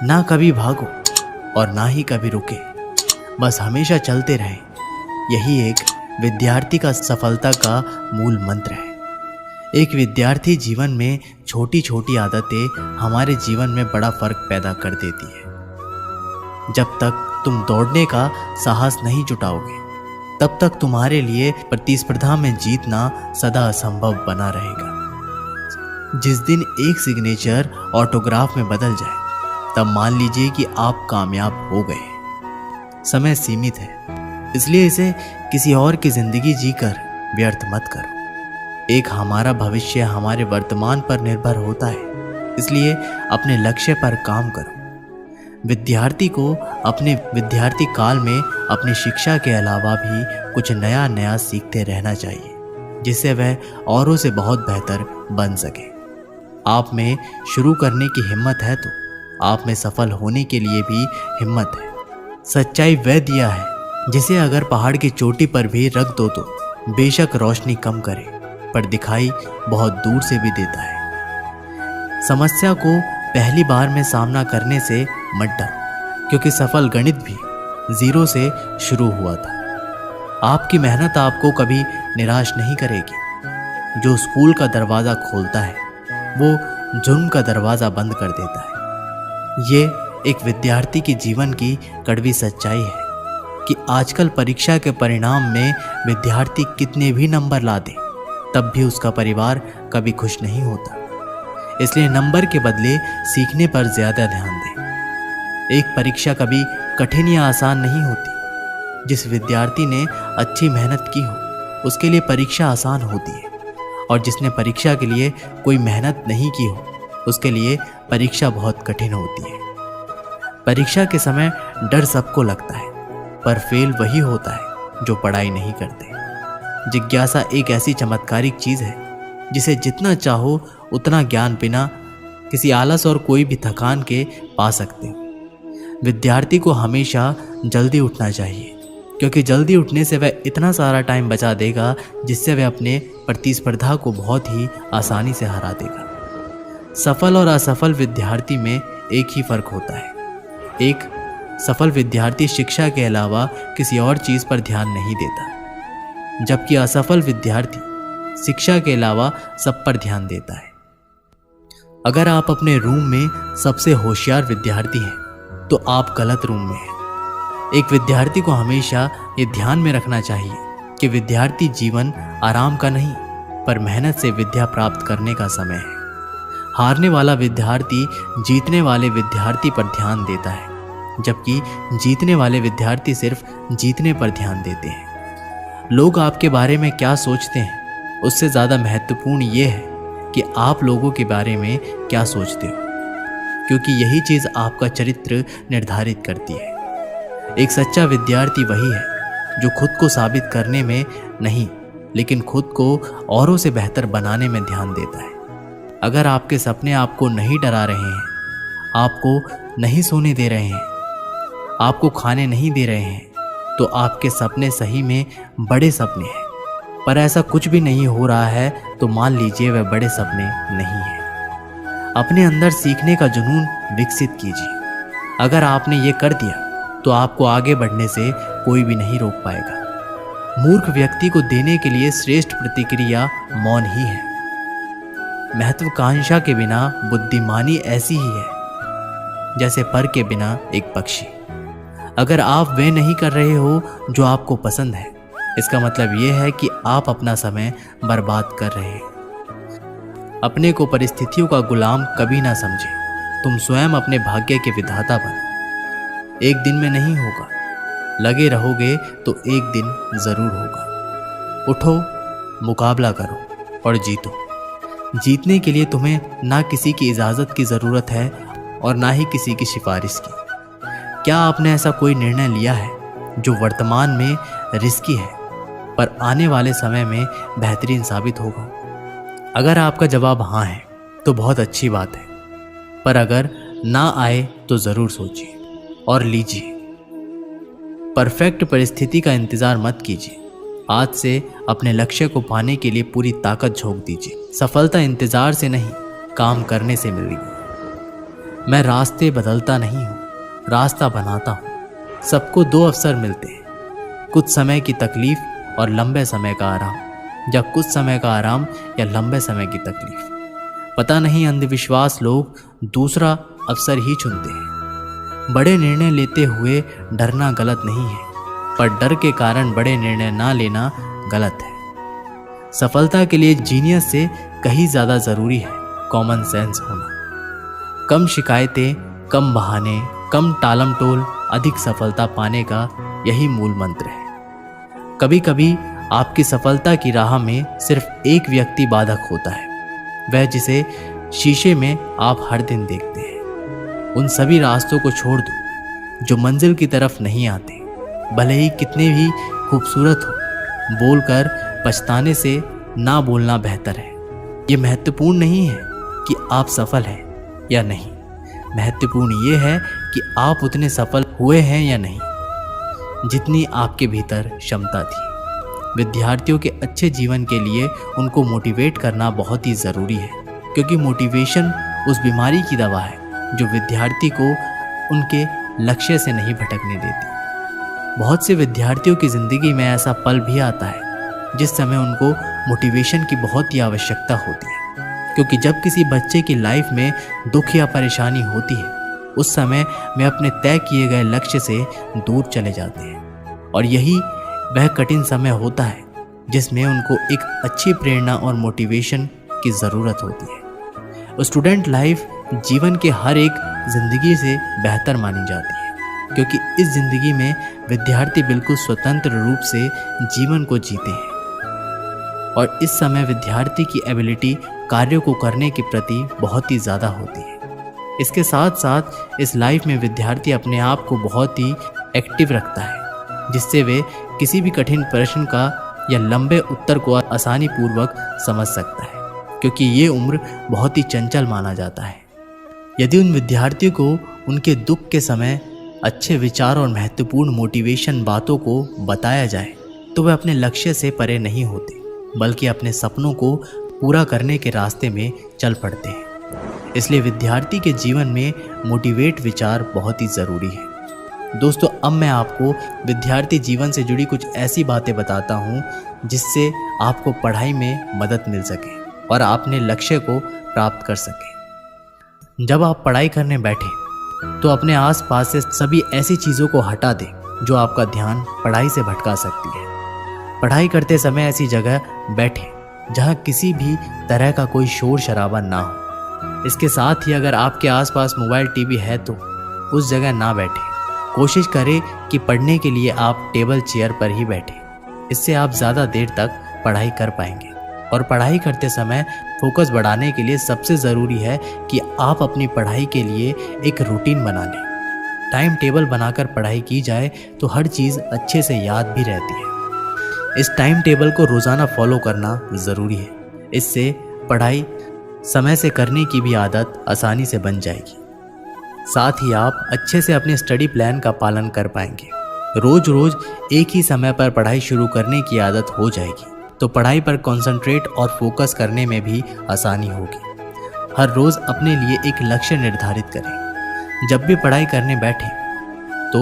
ना कभी भागो और ना ही कभी रुके, बस हमेशा चलते रहें। यही एक विद्यार्थी का सफलता का मूल मंत्र है। एक विद्यार्थी जीवन में छोटी छोटी आदतें हमारे जीवन में बड़ा फर्क पैदा कर देती है। जब तक तुम दौड़ने का साहस नहीं जुटाओगे, तब तक तुम्हारे लिए प्रतिस्पर्धा में जीतना सदा असंभव बना रहेगा। जिस दिन एक सिग्नेचर ऑटोग्राफ में बदल जाए, तब मान लीजिए कि आप कामयाब हो गए। समय सीमित है, इसलिए इसे किसी और की जिंदगी जीकर व्यर्थ मत करो। एक हमारा भविष्य हमारे वर्तमान पर निर्भर होता है, इसलिए अपने लक्ष्य पर काम करो। विद्यार्थी को अपने विद्यार्थी काल में अपनी शिक्षा के अलावा भी कुछ नया नया सीखते रहना चाहिए, जिससे वह औरों से बहुत बेहतर बन सके। आप में शुरू करने की हिम्मत है तो आप में सफल होने के लिए भी हिम्मत है। सच्चाई वह दिया है जिसे अगर पहाड़ की चोटी पर भी रख दो तो बेशक रोशनी कम करे, पर दिखाई बहुत दूर से भी देता है। समस्या को पहली बार में सामना करने से मत डरो, क्योंकि सफल गणित भी जीरो से शुरू हुआ था। आपकी मेहनत आपको कभी निराश नहीं करेगी। जो स्कूल का दरवाज़ा खोलता है, वो जुर्म का दरवाज़ा बंद कर देता है। ये एक विद्यार्थी की जीवन की कड़वी सच्चाई है कि आजकल परीक्षा के परिणाम में विद्यार्थी कितने भी नंबर ला दे, तब भी उसका परिवार कभी खुश नहीं होता। इसलिए नंबर के बदले सीखने पर ज़्यादा ध्यान दें। एक परीक्षा कभी कठिन या आसान नहीं होती। जिस विद्यार्थी ने अच्छी मेहनत की हो, उसके लिए परीक्षा आसान होती है, और जिसने परीक्षा के लिए कोई मेहनत नहीं की हो, उसके लिए परीक्षा बहुत कठिन होती है। परीक्षा के समय डर सबको लगता है, पर फेल वही होता है जो पढ़ाई नहीं करते। जिज्ञासा एक ऐसी चमत्कारिक चीज़ है जिसे जितना चाहो उतना ज्ञान बिना किसी आलस और कोई भी थकान के पा सकते हो। विद्यार्थी को हमेशा जल्दी उठना चाहिए, क्योंकि जल्दी उठने से वह इतना सारा टाइम बचा देगा जिससे वह अपने प्रतिस्पर्धा को बहुत ही आसानी से हरा देगा। सफल और असफल विद्यार्थी में एक ही फर्क होता है। एक सफल विद्यार्थी शिक्षा के अलावा किसी और चीज़ पर ध्यान नहीं देता, जबकि असफल विद्यार्थी शिक्षा के अलावा सब पर ध्यान देता है। अगर आप अपने रूम में सबसे होशियार विद्यार्थी हैं, तो आप गलत रूम में हैं। एक विद्यार्थी को हमेशा ये ध्यान में रखना चाहिए कि विद्यार्थी जीवन आराम का नहीं, पर मेहनत से विद्या प्राप्त करने का समय है। हारने वाला विद्यार्थी जीतने वाले विद्यार्थी पर ध्यान देता है, जबकि जीतने वाले विद्यार्थी सिर्फ जीतने पर ध्यान देते हैं। लोग आपके बारे में क्या सोचते हैं, उससे ज़्यादा महत्वपूर्ण ये है कि आप लोगों के बारे में क्या सोचते हो, क्योंकि यही चीज़ आपका चरित्र निर्धारित करती है। एक सच्चा विद्यार्थी वही है जो खुद को साबित करने में नहीं, लेकिन खुद को औरों से बेहतर बनाने में ध्यान देता है। अगर आपके सपने आपको नहीं डरा रहे हैं, आपको नहीं सोने दे रहे हैं, आपको खाने नहीं दे रहे हैं, तो आपके सपने सही में बड़े सपने हैं। पर ऐसा कुछ भी नहीं हो रहा है तो मान लीजिए वह बड़े सपने नहीं हैं। अपने अंदर सीखने का जुनून विकसित कीजिए। अगर आपने ये कर दिया तो आपको आगे बढ़ने से कोई भी नहीं रोक पाएगा। मूर्ख व्यक्ति को देने के लिए श्रेष्ठ प्रतिक्रिया मौन ही है। महत्वाकांक्षा के बिना बुद्धिमानी ऐसी ही है जैसे पर के बिना एक पक्षी। अगर आप वे नहीं कर रहे हो जो आपको पसंद है, इसका मतलब यह है कि आप अपना समय बर्बाद कर रहे हैं। अपने को परिस्थितियों का गुलाम कभी ना समझे। तुम स्वयं अपने भाग्य के विधाता बनो। एक दिन में नहीं होगा, लगे रहोगे तो एक दिन जरूर होगा। उठो, मुकाबला करो और जीतो। जीतने के लिए तुम्हें ना किसी की इजाज़त की ज़रूरत है और ना ही किसी की सिफारिश की। क्या आपने ऐसा कोई निर्णय लिया है जो वर्तमान में रिस्की है, पर आने वाले समय में बेहतरीन साबित होगा? अगर आपका जवाब हाँ है तो बहुत अच्छी बात है, पर अगर ना आए तो ज़रूर सोचिए और लीजिए। परफेक्ट परिस्थिति का इंतज़ार मत कीजिए। आज से अपने लक्ष्य को पाने के लिए पूरी ताकत झोंक दीजिए। सफलता इंतज़ार से नहीं, काम करने से मिलेगी। मैं रास्ते बदलता नहीं हूँ, रास्ता बनाता हूँ। सबको दो अवसर मिलते हैं, कुछ समय की तकलीफ और लंबे समय का आराम, या कुछ समय का आराम या लंबे समय की तकलीफ। पता नहीं अंधविश्वास लोग दूसरा अवसर ही चुनते हैं। बड़े निर्णय लेते हुए डरना गलत नहीं है, पर डर के कारण बड़े निर्णय ना लेना गलत है। सफलता के लिए जीनियस से कहीं ज़्यादा ज़रूरी है कॉमन सेंस होना। कम शिकायतें, कम बहाने, कम टालम टोल, अधिक सफलता पाने का यही मूल मंत्र है। कभी कभी आपकी सफलता की राह में सिर्फ एक व्यक्ति बाधक होता है, वह जिसे शीशे में आप हर दिन देखते हैं। उन सभी रास्तों को छोड़ दो जो मंजिल की तरफ नहीं आते, भले ही कितने भी खूबसूरत हो। बोलकर पछताने से ना बोलना बेहतर है। ये महत्वपूर्ण नहीं है कि आप सफल हैं या नहीं, महत्वपूर्ण ये है कि आप उतने सफल हुए हैं या नहीं जितनी आपके भीतर क्षमता थी। विद्यार्थियों के अच्छे जीवन के लिए उनको मोटिवेट करना बहुत ही ज़रूरी है, क्योंकि मोटिवेशन उस बीमारी की दवा है जो विद्यार्थी को उनके लक्ष्य से नहीं भटकने देती। बहुत से विद्यार्थियों की ज़िंदगी में ऐसा पल भी आता है जिस समय उनको मोटिवेशन की बहुत ही आवश्यकता होती है, क्योंकि जब किसी बच्चे की लाइफ में दुख या परेशानी होती है, उस समय वे अपने तय किए गए लक्ष्य से दूर चले जाते हैं। और यही वह कठिन समय होता है जिसमें उनको एक अच्छी प्रेरणा और मोटिवेशन की ज़रूरत होती है। स्टूडेंट लाइफ जीवन के हर एक ज़िंदगी से बेहतर मानी जाती है, क्योंकि इस ज़िंदगी में विद्यार्थी बिल्कुल स्वतंत्र रूप से जीवन को जीते हैं। और इस समय विद्यार्थी की एबिलिटी कार्यों को करने के प्रति बहुत ही ज़्यादा होती है। इसके साथ साथ इस लाइफ में विद्यार्थी अपने आप को बहुत ही एक्टिव रखता है, जिससे वे किसी भी कठिन प्रश्न का या लंबे उत्तर को आसानी पूर्वक समझ सकता है, क्योंकि ये उम्र बहुत ही चंचल माना जाता है। यदि उन विद्यार्थियों को उनके दुख के समय अच्छे विचार और महत्वपूर्ण मोटिवेशन बातों को बताया जाए, तो वे अपने लक्ष्य से परे नहीं होते, बल्कि अपने सपनों को पूरा करने के रास्ते में चल पड़ते हैं। इसलिए विद्यार्थी के जीवन में मोटिवेट विचार बहुत ही ज़रूरी है। दोस्तों, अब मैं आपको विद्यार्थी जीवन से जुड़ी कुछ ऐसी बातें बताता हूँ जिससे आपको पढ़ाई में मदद मिल सके और अपने लक्ष्य को प्राप्त कर सके। जब आप पढ़ाई करने बैठे तो अपने आसपास से सभी ऐसी चीज़ों को हटा दें जो आपका ध्यान पढ़ाई से भटका सकती है। पढ़ाई करते समय ऐसी जगह बैठे जहाँ किसी भी तरह का कोई शोर शराबा ना हो। इसके साथ ही अगर आपके आसपास मोबाइल टीवी है तो उस जगह ना बैठे। कोशिश करें कि पढ़ने के लिए आप टेबल चेयर पर ही बैठें। इससे आप ज़्यादा देर तक पढ़ाई कर पाएंगे। और पढ़ाई करते समय फोकस बढ़ाने के लिए सबसे ज़रूरी है कि आप अपनी पढ़ाई के लिए एक रूटीन बना लें। टाइम टेबल बनाकर पढ़ाई की जाए तो हर चीज़ अच्छे से याद भी रहती है। इस टाइम टेबल को रोज़ाना फॉलो करना ज़रूरी है। इससे पढ़ाई समय से करने की भी आदत आसानी से बन जाएगी। साथ ही आप अच्छे से अपने स्टडी प्लान का पालन कर पाएंगे। रोज़ रोज़ एक ही समय पर पढ़ाई शुरू करने की आदत हो जाएगी तो पढ़ाई पर कंसंट्रेट और फोकस करने में भी आसानी होगी। हर रोज़ अपने लिए एक लक्ष्य निर्धारित करें। जब भी पढ़ाई करने बैठें तो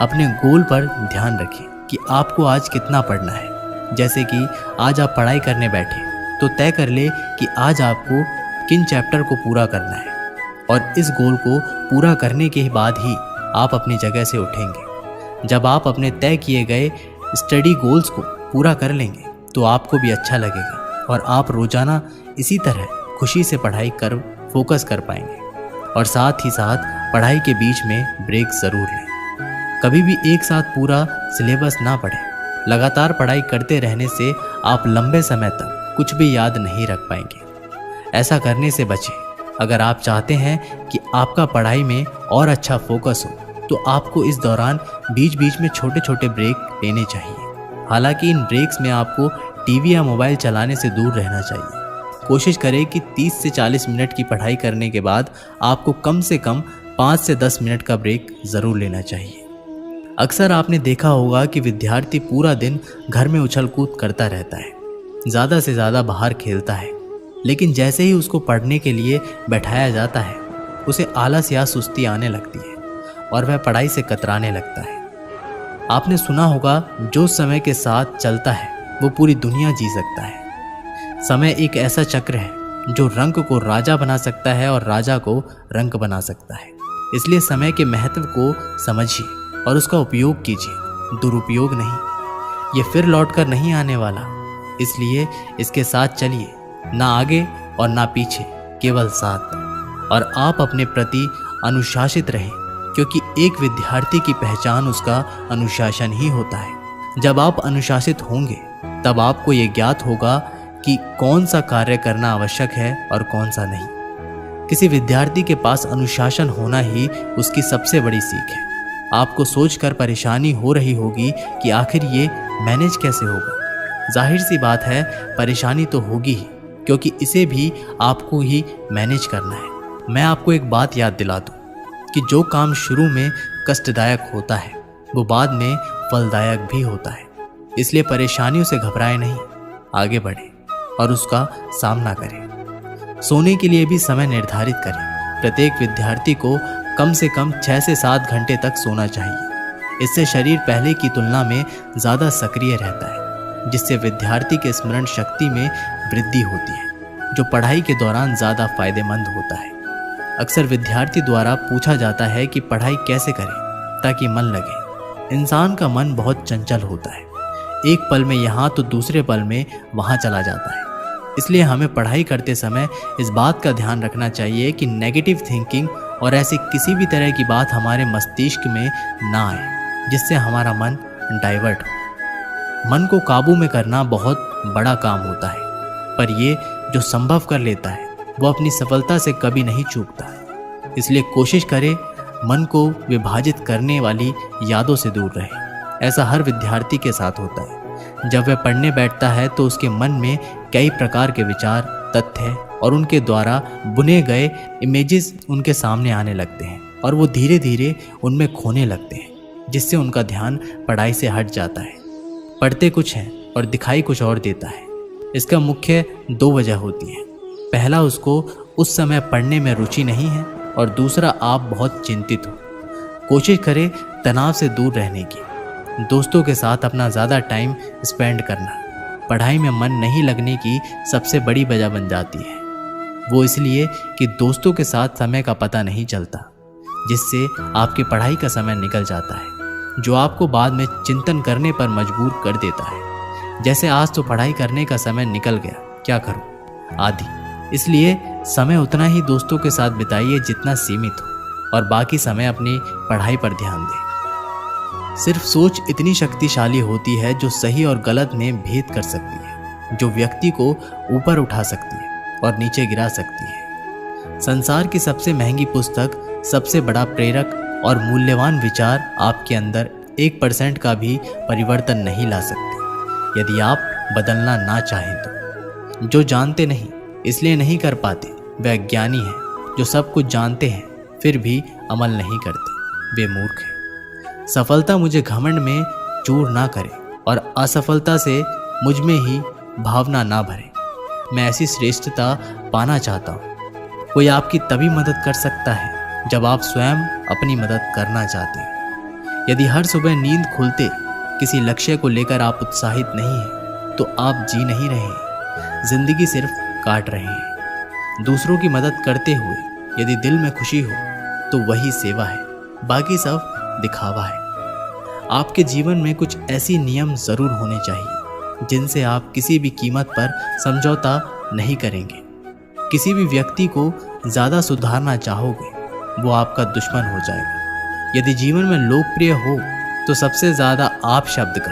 अपने गोल पर ध्यान रखें कि आपको आज कितना पढ़ना है। जैसे कि आज आप पढ़ाई करने बैठे तो तय कर ले कि आज आपको किन चैप्टर को पूरा करना है, और इस गोल को पूरा करने के बाद ही आप अपनी जगह से उठेंगे। जब आप अपने तय किए गए स्टडी गोल्स को पूरा कर लेंगे तो आपको भी अच्छा लगेगा और आप रोज़ाना इसी तरह खुशी से पढ़ाई कर फोकस कर पाएंगे। और साथ ही साथ पढ़ाई के बीच में ब्रेक ज़रूर लें। कभी भी एक साथ पूरा सिलेबस ना पढ़ें। लगातार पढ़ाई करते रहने से आप लंबे समय तक कुछ भी याद नहीं रख पाएंगे। ऐसा करने से बचें। अगर आप चाहते हैं कि आपका पढ़ाई में और अच्छा फोकस हो तो आपको इस दौरान बीच बीच में छोटे छोटे ब्रेक लेने चाहिए। हालांकि इन ब्रेक्स में आपको टीवी या मोबाइल चलाने से दूर रहना चाहिए। कोशिश करें कि 30 से 40 मिनट की पढ़ाई करने के बाद आपको कम से कम 5 से 10 मिनट का ब्रेक ज़रूर लेना चाहिए। अक्सर आपने देखा होगा कि विद्यार्थी पूरा दिन घर में उछल कूद करता रहता है, ज़्यादा से ज़्यादा बाहर खेलता है, लेकिन जैसे ही उसको पढ़ने के लिए बैठाया जाता है उसे आलस या सुस्ती आने लगती है और वह पढ़ाई से कतराने लगता है। आपने सुना होगा, जो समय के साथ चलता है वो पूरी दुनिया जी सकता है। समय एक ऐसा चक्र है जो रंक को राजा बना सकता है और राजा को रंक बना सकता है। इसलिए समय के महत्व को समझिए और उसका उपयोग कीजिए, दुरुपयोग नहीं। ये फिर लौटकर नहीं आने वाला, इसलिए इसके साथ चलिए, ना आगे और ना पीछे, केवल साथ। और आप अपने प्रति अनुशासित रहें, क्योंकि एक विद्यार्थी की पहचान उसका अनुशासन ही होता है। जब आप अनुशासित होंगे तब आपको ये ज्ञात होगा कि कौन सा कार्य करना आवश्यक है और कौन सा नहीं। किसी विद्यार्थी के पास अनुशासन होना ही उसकी सबसे बड़ी सीख है। आपको सोचकर परेशानी हो रही होगी कि आखिर ये मैनेज कैसे होगा। जाहिर सी बात है, परेशानी तो होगी ही, क्योंकि इसे भी आपको ही मैनेज करना है। मैं आपको एक बात याद दिला दूं कि जो काम शुरू में कष्टदायक होता है वो बाद में फलदायक भी होता है। इसलिए परेशानियों से घबराएं नहीं, आगे बढ़ें और उसका सामना करें। सोने के लिए भी समय निर्धारित करें। प्रत्येक विद्यार्थी को कम से कम 6 से 7 घंटे तक सोना चाहिए। इससे शरीर पहले की तुलना में ज़्यादा सक्रिय रहता है, जिससे विद्यार्थी के स्मरण शक्ति में वृद्धि होती है, जो पढ़ाई के दौरान ज़्यादा फायदेमंद होता है। अक्सर विद्यार्थी द्वारा पूछा जाता है कि पढ़ाई कैसे करें ताकि मन लगे। इंसान का मन बहुत चंचल होता है, एक पल में यहाँ तो दूसरे पल में वहाँ चला जाता है। इसलिए हमें पढ़ाई करते समय इस बात का ध्यान रखना चाहिए कि नेगेटिव थिंकिंग और ऐसी किसी भी तरह की बात हमारे मस्तिष्क में ना आए, जिससे हमारा मन डाइवर्ट हो। मन को काबू में करना बहुत बड़ा काम होता है, पर ये जो संभव कर लेता है वो अपनी सफलता से कभी नहीं चूकता। इसलिए कोशिश करें मन को विभाजित करने वाली यादों से दूर रहे। ऐसा हर विद्यार्थी के साथ होता है। जब वह पढ़ने बैठता है तो उसके मन में कई प्रकार के विचार, तथ्य और उनके द्वारा बुने गए इमेजेस उनके सामने आने लगते हैं और वो धीरे धीरे उनमें खोने लगते हैं, जिससे उनका ध्यान पढ़ाई से हट जाता है। पढ़ते कुछ है और दिखाई कुछ और देता है। इसका मुख्य 2 वजह होती हैं। पहला, उसको उस समय पढ़ने में रुचि नहीं है, और दूसरा, आप बहुत चिंतित हो। कोशिश करें तनाव से दूर रहने की। दोस्तों के साथ अपना ज़्यादा टाइम स्पेंड करना पढ़ाई में मन नहीं लगने की सबसे बड़ी वजह बन जाती है। वो इसलिए कि दोस्तों के साथ समय का पता नहीं चलता, जिससे आपकी पढ़ाई का समय निकल जाता है, जो आपको बाद में चिंतन करने पर मजबूर कर देता है। जैसे आज तो पढ़ाई करने का समय निकल गया, क्या करूं आदि। इसलिए समय उतना ही दोस्तों के साथ बिताइए जितना सीमित हो, और बाकी समय अपनी पढ़ाई पर ध्यान दें। सिर्फ सोच इतनी शक्तिशाली होती है जो सही और गलत में भेद कर सकती है, जो व्यक्ति को ऊपर उठा सकती है और नीचे गिरा सकती है। संसार की सबसे महंगी पुस्तक, सबसे बड़ा प्रेरक और मूल्यवान विचार आपके अंदर 1% का भी परिवर्तन नहीं ला सकते, यदि आप बदलना ना चाहें तो। जो जानते नहीं इसलिए नहीं कर पाते, वे अज्ञानी हैं। जो सब कुछ जानते हैं फिर भी अमल नहीं करते, वे मूर्ख हैं। सफलता मुझे घमंड में चूर ना करे और असफलता से मुझ में ही भावना ना भरे। मैं ऐसी श्रेष्ठता पाना चाहता हूँ। कोई आपकी तभी मदद कर सकता है जब आप स्वयं अपनी मदद करना चाहते हैं। यदि हर सुबह नींद खुलते किसी लक्ष्य को लेकर आप उत्साहित नहीं हैं, तो आप जी नहीं रहे हैं, जिंदगी सिर्फ काट रहे हैं। दूसरों की मदद करते हुए यदि दिल में खुशी हो तो वही सेवा है, बाकी सब दिखावा है। आपके जीवन में कुछ ऐसी नियम जरूर होने चाहिए जिनसे आप किसी भी कीमत पर समझौता नहीं करेंगे। किसी भी व्यक्ति को ज़्यादा सुधारना चाहोगे वो आपका दुश्मन हो जाएगा। यदि जीवन में लोकप्रिय हो तो सबसे ज़्यादा आप शब्द का,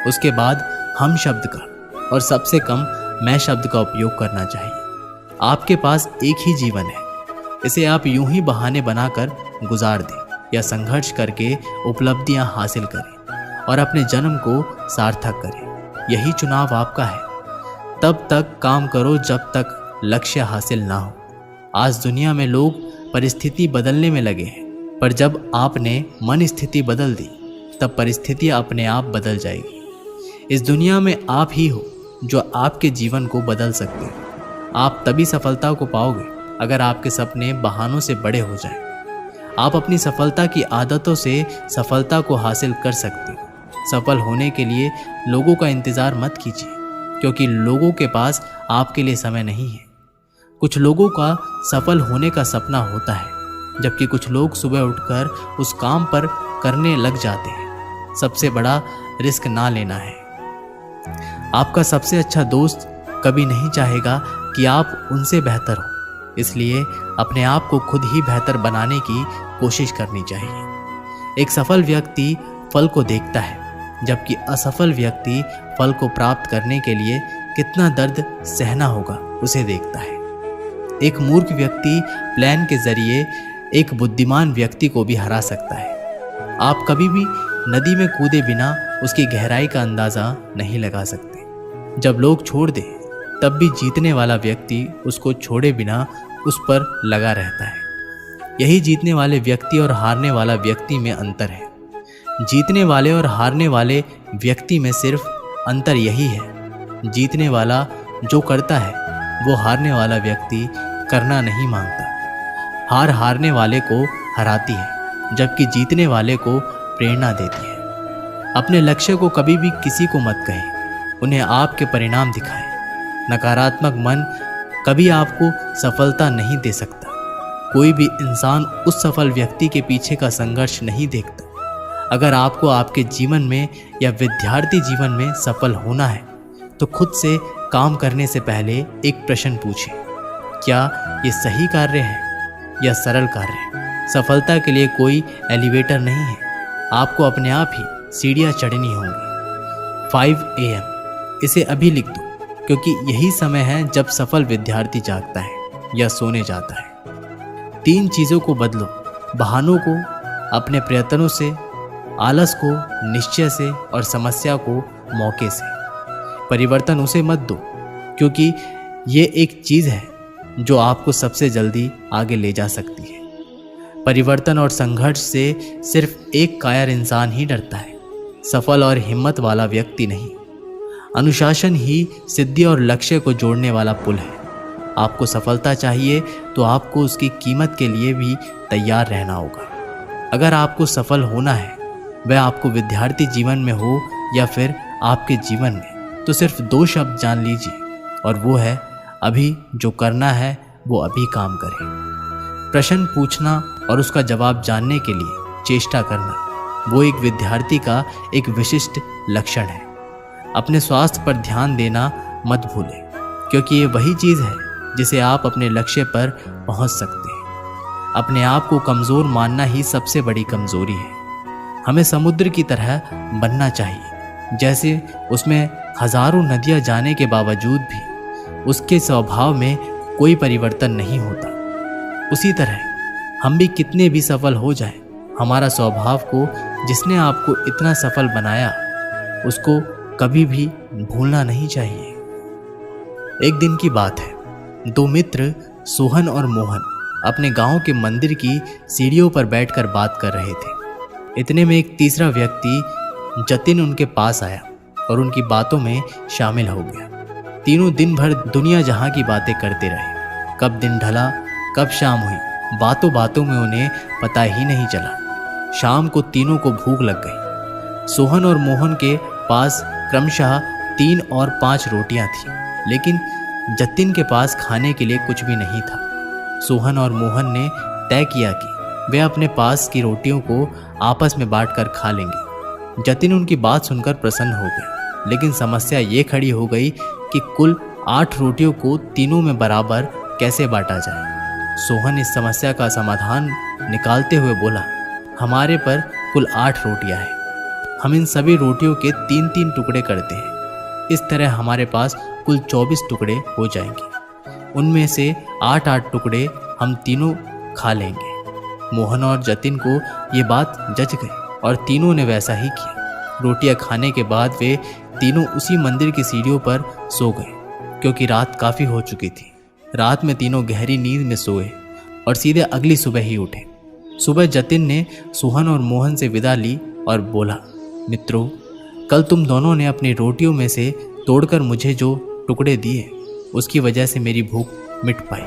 उसके बाद हम शब्द का और सबसे कम मैं शब्द का उपयोग करना चाहिए। आपके पास एक ही जीवन है, इसे आप यूं ही बहाने बनाकर गुजार दें या संघर्ष करके उपलब्धियां हासिल करें और अपने जन्म को सार्थक करें। यही चुनाव आपका है। तब तक काम करो जब तक लक्ष्य हासिल ना हो। आज दुनिया में लोग परिस्थिति बदलने में लगे हैं, पर जब आपने मन स्थिति बदल दी तब परिस्थितियां अपने आप बदल जाएगी। इस दुनिया में आप ही हो जो आपके जीवन को बदल सकते हो। आप तभी सफलता को पाओगे अगर आपके सपने बहानों से बड़े हो जाएं। आप अपनी सफलता की आदतों से सफलता को हासिल कर सकते हो। सफल होने के लिए लोगों का इंतज़ार मत कीजिए, क्योंकि लोगों के पास आपके लिए समय नहीं है। कुछ लोगों का सफल होने का सपना होता है, जबकि कुछ लोग सुबह उठकर उस काम पर करने लग जाते हैं। सबसे बड़ा रिस्क ना लेना है। आपका सबसे अच्छा दोस्त कभी नहीं चाहेगा कि आप उनसे बेहतर हो, इसलिए अपने आप को खुद ही बेहतर बनाने की कोशिश करनी चाहिए। एक सफल व्यक्ति फल को देखता है, जबकि असफल व्यक्ति फल को प्राप्त करने के लिए कितना दर्द सहना होगा उसे देखता है। एक मूर्ख व्यक्ति प्लान के जरिए एक बुद्धिमान व्यक्ति को भी हरा सकता है। आप कभी भी नदी में कूदे बिना उसकी गहराई का अंदाज़ा नहीं लगा सकते। जब लोग छोड़ दें, तब भी जीतने वाला व्यक्ति उसको छोड़े बिना उस पर लगा रहता है। यही जीतने वाले व्यक्ति और हारने वाला व्यक्ति में अंतर है। जीतने वाले और हारने वाले व्यक्ति में सिर्फ अंतर यही है, जीतने वाला जो करता है वो हारने वाला व्यक्ति करना नहीं मांगता। हार हारने वाले को हराती है, जबकि जीतने वाले को प्रेरणा देती है। अपने लक्ष्य को कभी भी किसी को मत कहें, उन्हें आपके परिणाम दिखाएं। नकारात्मक मन कभी आपको सफलता नहीं दे सकता। कोई भी इंसान उस सफल व्यक्ति के पीछे का संघर्ष नहीं देखता। अगर आपको आपके जीवन में या विद्यार्थी जीवन में सफल होना है, तो खुद से काम करने से पहले एक प्रश्न पूछें, क्या ये सही कार्य है या सरल कार्य है? सफलता के लिए कोई एलिवेटर नहीं है, आपको अपने आप ही सीढ़ियाँ चढ़नी होंगी। 5 AM, इसे अभी लिख दो, क्योंकि यही समय है जब सफल विद्यार्थी जागता है या सोने जाता है। 3 चीज़ों को बदलो, बहानों को अपने प्रयत्नों से, आलस को निश्चय से और समस्या को मौके से। परिवर्तन उसे मत दो, क्योंकि ये एक चीज़ है जो आपको सबसे जल्दी आगे ले जा सकती है। परिवर्तन और संघर्ष से सिर्फ एक कायर इंसान ही डरता है, सफल और हिम्मत वाला व्यक्ति नहीं। अनुशासन ही सिद्धि और लक्ष्य को जोड़ने वाला पुल है। आपको सफलता चाहिए तो आपको उसकी कीमत के लिए भी तैयार रहना होगा। अगर आपको सफल होना है, वह आपको विद्यार्थी जीवन में हो या फिर आपके जीवन में, तो सिर्फ 2 शब्द जान लीजिए, और वो है अभी जो करना है वो अभी काम करें। प्रश्न पूछना और उसका जवाब जानने के लिए चेष्टा करना, वो एक विद्यार्थी का एक विशिष्ट लक्षण है। अपने स्वास्थ्य पर ध्यान देना मत भूलें, क्योंकि ये वही चीज़ है जिसे आप अपने लक्ष्य पर पहुंच सकते हैं। अपने आप को कमज़ोर मानना ही सबसे बड़ी कमज़ोरी है। हमें समुद्र की तरह बनना चाहिए, जैसे उसमें हजारों नदियां जाने के बावजूद भी उसके स्वभाव में कोई परिवर्तन नहीं होता। उसी तरह हम भी कितने भी सफल हो जाएं, हमारा स्वभाव को जिसने आपको इतना सफल बनाया, उसको कभी भी भूलना नहीं चाहिए। एक दिन की बात है, 2 मित्र सोहन और मोहन अपने गांव के मंदिर की सीढ़ियों पर बैठकर बात कर रहे थे। इतने में एक तीसरा व्यक्ति जतिन उनके पास आया और उनकी बातों में शामिल हो गया। तीनों दिन भर दुनिया जहां की बातें करते रहे। कब दिन ढला, कब शाम हुई, बातों बातों में उन्हें पता ही नहीं चला। शाम को तीनों को भूख लग गई। सोहन और मोहन के पास क्रमशः 3 और 5 रोटियां थीं, लेकिन जतिन के पास खाने के लिए कुछ भी नहीं था। सोहन और मोहन ने तय किया कि वे अपने पास की रोटियों को आपस में बांटकर खा लेंगे। जतिन उनकी बात सुनकर प्रसन्न हो गया, लेकिन समस्या ये खड़ी हो गई कि कुल 8 रोटियों को तीनों में बराबर कैसे बांटा जाए। सोहन इस समस्या का समाधान निकालते हुए बोला, हमारे पर कुल 8 रोटियां हैं, हम इन सभी रोटियों के 3-3 टुकड़े करते हैं। इस तरह हमारे पास कुल 24 टुकड़े हो जाएंगे। उनमें से 8-8 टुकड़े हम तीनों खा लेंगे। मोहन और जतिन को ये बात जच गई और तीनों ने वैसा ही किया। रोटियां खाने के बाद वे तीनों उसी मंदिर की सीढ़ियों पर सो गए, क्योंकि रात काफ़ी हो चुकी थी। रात में तीनों गहरी नींद में सोए और सीधे अगली सुबह ही उठे। सुबह जतिन ने सोहन और मोहन से विदा ली और बोला, मित्रों, कल तुम दोनों ने अपनी रोटियों में से तोड़कर मुझे जो टुकड़े दिए, उसकी वजह से मेरी भूख मिट पाई।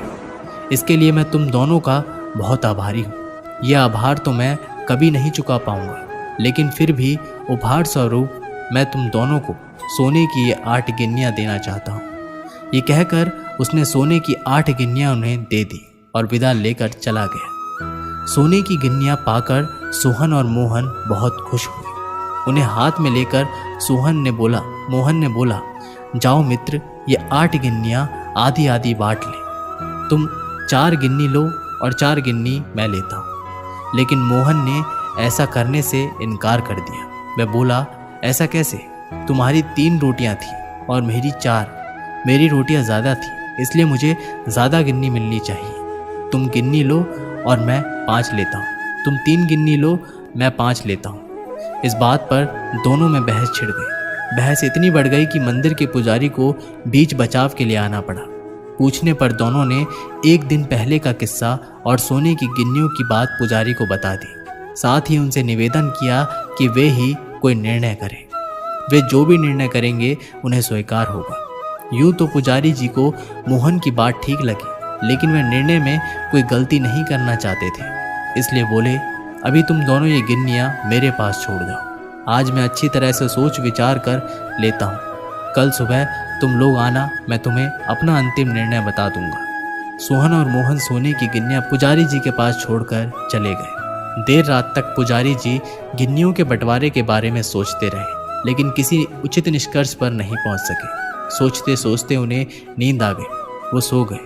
इसके लिए मैं तुम दोनों का बहुत आभारी हूँ। यह आभार तो मैं कभी नहीं चुका पाऊंगा, लेकिन फिर भी उपहार स्वरूप मैं तुम दोनों को सोने की ये 8 गिन्नियाँ देना चाहता हूँ। ये कहकर उसने सोने की 8 गिन्नियाँ उन्हें दे दी और विदा लेकर चला गया। सोने की गिन्नियाँ पाकर सोहन और मोहन बहुत खुश हुए। उन्हें हाथ में लेकर मोहन ने बोला, जाओ मित्र, ये 8 गिन्नियाँ आधी आधी बांट ले। तुम 4 गिन्नी लो और 4 गिन्नी मैं लेता हूँ। लेकिन मोहन ने ऐसा करने से इनकार कर दिया। वह बोला, ऐसा कैसे? तुम्हारी 3 रोटियाँ थीं और मेरी 4। मेरी रोटियाँ ज़्यादा थी, इसलिए मुझे ज़्यादा गिन्नी मिलनी चाहिए। तुम गिन्नी लो और मैं 5 लेता हूँ। तुम 3 गिन्नी लो, मैं 5 लेता हूँ। इस बात पर दोनों में बहस छिड़ गई। बहस इतनी बढ़ गई कि मंदिर के पुजारी को बीच बचाव के लिए आना पड़ा। पूछने पर दोनों ने एक दिन पहले का किस्सा और सोने की गिन्नियों की बात पुजारी को बता दी। साथ ही उनसे निवेदन किया कि वे ही कोई निर्णय करें। वे जो भी निर्णय करेंगे उन्हें स्वीकार होगा। यूं तो पुजारी जी को मोहन की बात ठीक लगी, लेकिन वे निर्णय में कोई गलती नहीं करना चाहते थे। इसलिए बोले, अभी तुम दोनों ये गिन्नियाँ मेरे पास छोड़ जाओ। आज मैं अच्छी तरह से सोच विचार कर लेता हूँ। कल सुबह तुम लोग आना, मैं तुम्हें अपना अंतिम निर्णय बता दूंगा। सोहन और मोहन सोने की गिन्नियाँ पुजारी जी के पास छोड़कर चले गए। देर रात तक पुजारी जी गिन्नियों के बंटवारे के बारे में सोचते रहे, लेकिन किसी उचित निष्कर्ष पर नहीं पहुंच सके। सोचते सोचते उन्हें नींद आ गई। वो सो गए।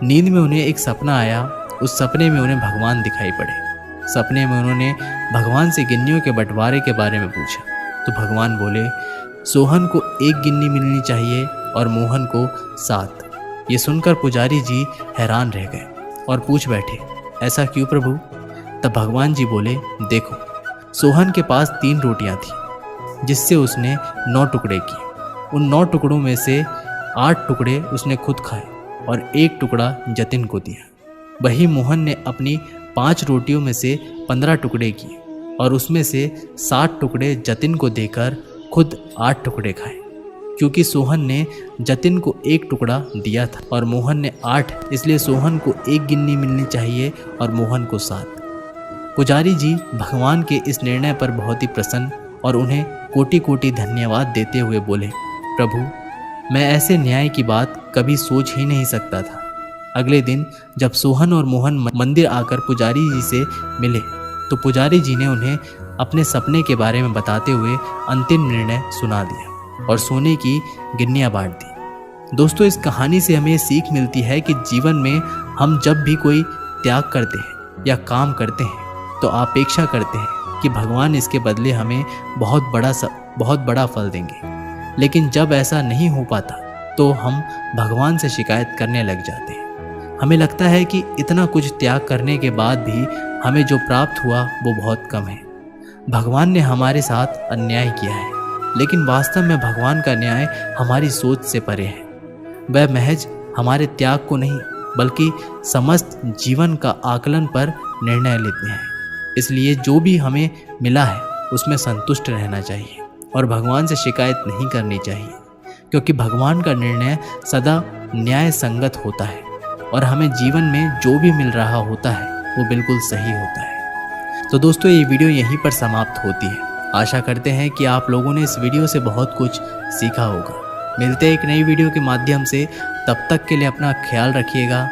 नींद में उन्हें एक सपना आया। उस सपने में उन्हें भगवान दिखाई पड़े। सपने में उन्होंने भगवान से गिन्नियों के बंटवारे के बारे में पूछा तो भगवान बोले, सोहन को 1 गिन्नी मिलनी चाहिए और मोहन को 7। ये सुनकर पुजारी जी हैरान रह गए और पूछ बैठे, ऐसा क्यों प्रभु? तब भगवान जी बोले, देखो, सोहन के पास 3 रोटियां थीं, जिससे उसने 9 टुकड़े किए। उन 9 टुकड़ों में से 8 टुकड़े उसने खुद खाए और 1 टुकड़ा जतिन को दिया। वही मोहन ने अपनी 5 रोटियों में से 15 टुकड़े किए और उसमें से 7 टुकड़े जतिन को देकर खुद 8 टुकड़े खाए। क्योंकि सोहन ने जतिन को 1 टुकड़ा दिया था और मोहन ने 8, इसलिए सोहन को 1 गिन्नी मिलनी चाहिए और मोहन को 7। पुजारी जी भगवान के इस निर्णय पर बहुत ही प्रसन्न और उन्हें कोटि कोटि धन्यवाद देते हुए बोले, प्रभु, मैं ऐसे न्याय की बात कभी सोच ही नहीं सकता था। अगले दिन जब सोहन और मोहन मंदिर आकर पुजारी जी से मिले तो पुजारी जी ने उन्हें अपने सपने के बारे में बताते हुए अंतिम निर्णय सुना दिया और सोने की गिन्नियाँ बांट दी। दोस्तों, इस कहानी से हमें सीख मिलती है कि जीवन में हम जब भी कोई त्याग करते हैं या काम करते हैं तो अपेक्षा करते हैं कि भगवान इसके बदले हमें बहुत बड़ा फल देंगे। लेकिन जब ऐसा नहीं हो पाता तो हम भगवान से शिकायत करने लग जाते हैं। हमें लगता है कि इतना कुछ त्याग करने के बाद भी हमें जो प्राप्त हुआ वो बहुत कम है। भगवान ने हमारे साथ अन्याय किया है, लेकिन वास्तव में भगवान का न्याय हमारी सोच से परे है। वह महज हमारे त्याग को नहीं बल्कि समस्त जीवन का आकलन पर निर्णय लेते हैं। इसलिए जो भी हमें मिला है उसमें संतुष्ट रहना चाहिए और भगवान से शिकायत नहीं करनी चाहिए, क्योंकि भगवान का निर्णय सदा न्याय संगत होता है और हमें जीवन में जो भी मिल रहा होता है वो बिल्कुल सही होता है। तो दोस्तों, ये वीडियो यहीं पर समाप्त होती है। आशा करते हैं कि आप लोगों ने इस वीडियो से बहुत कुछ सीखा होगा। मिलते हैं एक नई वीडियो के माध्यम से। तब तक के लिए अपना ख्याल रखिएगा।